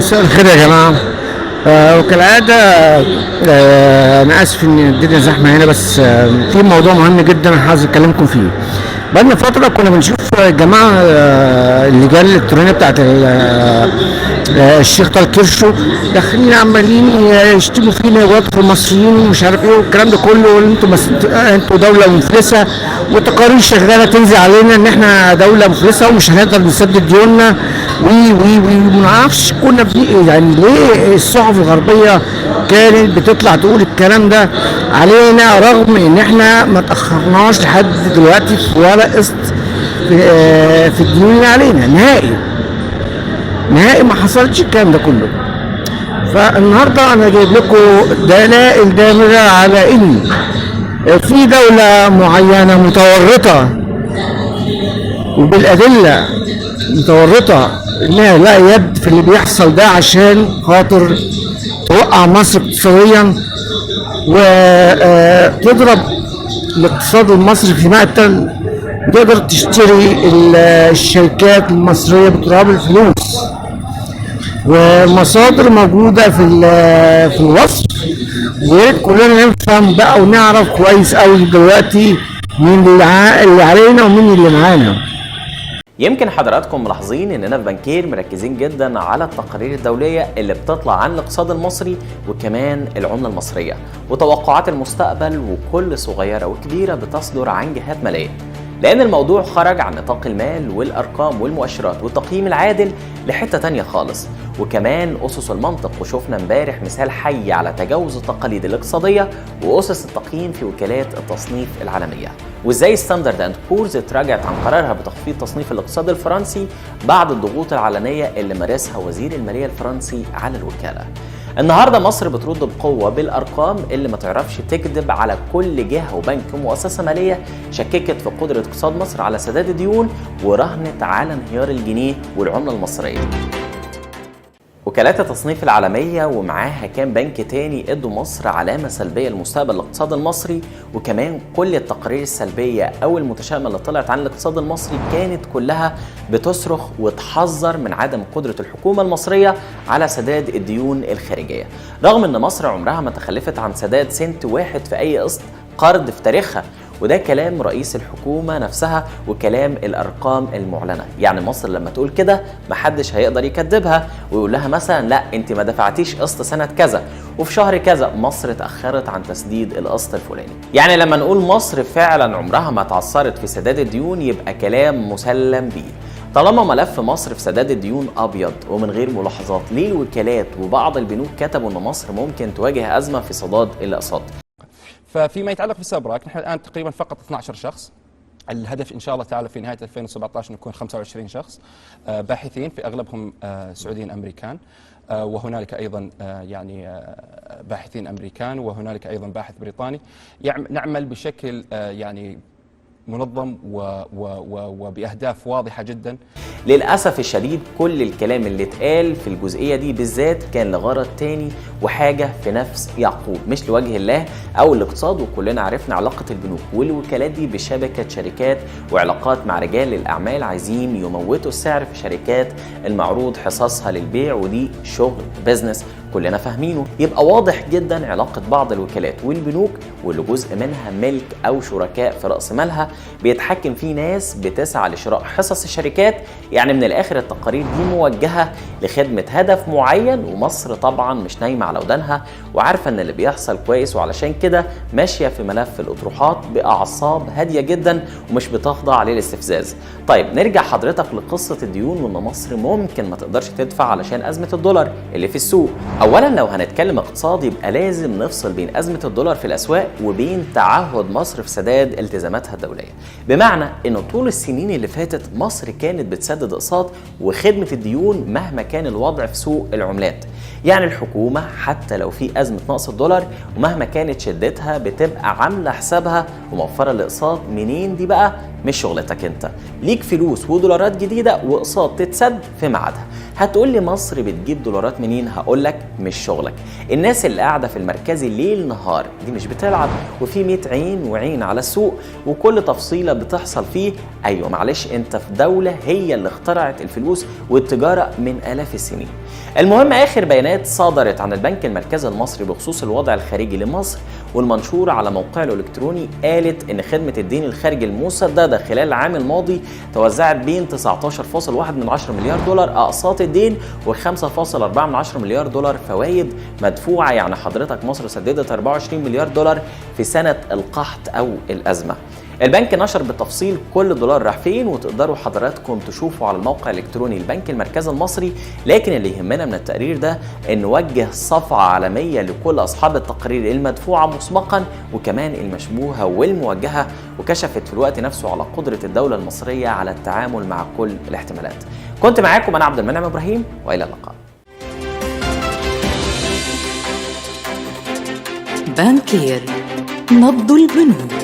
مساء الخير يا جماعة. وكالعادة، أنا آسف إن الدنيا زحمة هنا، بس في موضوع مهم جدا أنا عايز أكلمكم فيه. بقالنا فترة كنا بنشوف الجماعة، اللجان الإلكترونية بتاعت الشيخ طارق كرشو داخلين عمالين يشتموا فينا ويوقفوا في المصريين ومش عارف ايه والكلام ده كله، انتوا دولة مفلسة، والتقارير شغالة تنزل علينا ان احنا دولة مفلسة ومش هنقدر نسدد ديوننا وي وي وي ما نعرفش كنا يعني ليه الصحف الغربية كانت بتطلع تقول الكلام ده علينا، رغم ان احنا ما تأخرناش لحد دلوقتي في ولا قسط في الديون اللي علينا نهائي ما حصلش الكلام ده كله. فالنهارده انا جايب لكم دلائل دامغه على ان في دوله معينه متورطه وبالادله متورطه انها لا يد في اللي بيحصل ده عشان خاطر توقع مصر اقتصاديا وتضرب الاقتصاد المصري في مقتل، تقدر تشتري الشركات المصريه بتراب الفلوس، ومصادر موجوده في الوصف. وياريت كلنا نفهم بقى ونعرف كويس قوي دلوقتي مين اللي علينا ومين اللي معانا. يمكن حضراتكم ملاحظين اننا في بنكير مركزين جدا على التقارير الدوليه اللي بتطلع عن الاقتصاد المصري وكمان العمله المصريه وتوقعات المستقبل، وكل صغيره وكبيره بتصدر عن جهات ماليه، لأن الموضوع خرج عن نطاق المال والأرقام والمؤشرات والتقييم العادل لحتة تانية خالص، وكمان أسس المنطق. وشوفنا امبارح مثال حي على تجاوز التقاليد الاقتصادية وأسس التقييم في وكالات التصنيف العالمية، وإزاي ستاندرد أند بورز تراجعت عن قرارها بتخفيض تصنيف الاقتصاد الفرنسي بعد الضغوط العلنية اللي مارسها وزير المالية الفرنسي على الوكالة. النهارده مصر بترد بقوه بالارقام اللي ما تعرفش تكذب على كل جهه وبنك ومؤسسه ماليه شككت في قدره اقتصاد مصر على سداد الديون ورهنت على انهيار الجنيه والعمله المصريه. وكالات التصنيف العالمية ومعاها كام بنك تاني ادوا مصر علامة سلبية لمستقبل الاقتصاد المصري، وكمان كل التقارير السلبية او المتشائمة اللي طلعت عن الاقتصاد المصري كانت كلها بتصرخ وتحذر من عدم قدرة الحكومة المصرية على سداد الديون الخارجية، رغم ان مصر عمرها ما تخلفت عن سداد سنت واحد في اي قسط قرض في تاريخها. وده كلام رئيس الحكومة نفسها وكلام الأرقام المعلنة. يعني مصر لما تقول كده محدش هيقدر يكذبها ويقول لها مثلا لا انت ما دفعتيش قسط سنة كذا وفي شهر كذا مصر اتأخرت عن تسديد القسط الفلاني. يعني لما نقول مصر فعلا عمرها ما اتعثرت في سداد الديون يبقى كلام مسلم بيه. طالما ملف مصر في سداد الديون أبيض ومن غير ملاحظات، ليه الوكالات وبعض البنوك كتبوا ان مصر ممكن تواجه أزمة في سداد الأقساط؟ ففيما يتعلق بالسبراك، نحن الان تقريبا فقط 12 شخص. الهدف ان شاء الله تعالى في نهايه 2017 نكون 25 شخص باحثين، في اغلبهم سعوديين امريكان، وهنالك ايضا باحثين امريكان، وهنالك ايضا باحث بريطاني. نعمل بشكل منظم وبأهداف واضحة جدا. للأسف الشديد كل الكلام اللي اتقال في الجزئية دي بالذات كان لغرض تاني وحاجة في نفس يعقوب، مش لوجه الله أو الاقتصاد. وكلنا عرفنا علاقة البنوك والوكالات دي بشبكة شركات وعلاقات مع رجال الأعمال عايزين يموتوا السعر في شركات المعروض حصصها للبيع، ودي شغل بيزنس كلنا فاهمينه. يبقى واضح جدا علاقة بعض الوكالات والبنوك واللي جزء منها ملك أو شركاء في رأس مالها بيتحكم فيه ناس بتسعى لشراء حصص الشركات. يعني من الآخر التقارير دي موجهة لخدمة هدف معين، ومصر طبعا مش نايمة على ودانها وعارفة ان اللي بيحصل كويس، وعلشان كده ماشية في ملف الأطروحات بأعصاب هادية جدا ومش بتخضع للاستفزاز. طيب نرجع حضرتك لقصة الديون وان مصر ممكن ما تقدرش تدفع علشان أزمة الدولار اللي في السوق. اولا لو هنتكلم اقتصاد يبقى لازم نفصل بين ازمه الدولار في الاسواق وبين تعهد مصر في سداد التزاماتها الدوليه، بمعنى ان طول السنين اللي فاتت مصر كانت بتسدد اقساط وخدمه الديون مهما كان الوضع في سوق العملات. يعني الحكومه حتى لو في ازمه نقص الدولار ومهما كانت شدتها بتبقى عامله حسابها وموفره الاقساط منين، دي بقى مش شغلتك انت، ليك فلوس ودولارات جديده واقساط تتسد في ميعادها. هتقول لي مصر بتجيب دولارات منين؟ هقول لك مش شغلك. الناس اللي قاعده في المركزي ليل نهار دي مش بتلعب، وفي 100 عين وعين على السوق وكل تفصيله بتحصل فيه. ايوه معلش، انت في دوله هي اللي اخترعت الفلوس والتجاره من آلاف السنين. المهم اخر بيانات صدرت عن البنك المركزي المصري بخصوص الوضع الخارجي لمصر والمنشور على موقعه الالكتروني قالت ان خدمه الدين الخارجي المسدده خلال العام الماضي توزعت بين 19.1 مليار دولار اقساط الدين و5.4 مليار دولار فوائد مدفوعه. يعني حضرتك مصر سددت 24 مليار دولار في سنه القحط او الازمه. البنك نشر بالتفصيل كل دولار راح فين، وتقدروا حضراتكم تشوفوا على الموقع الالكتروني البنك المركزي المصري. لكن اللي يهمنا من التقرير ده ان وجه صفعه عالميه لكل اصحاب التقارير المدفوعه مسبقا وكمان المشبوهه والموجهه، وكشفت في الوقت نفسه على قدره الدوله المصريه على التعامل مع كل الاحتمالات. كنت معاكم انا عبد المنعم ابراهيم، والى اللقاء. بانكير، نبض البنوك.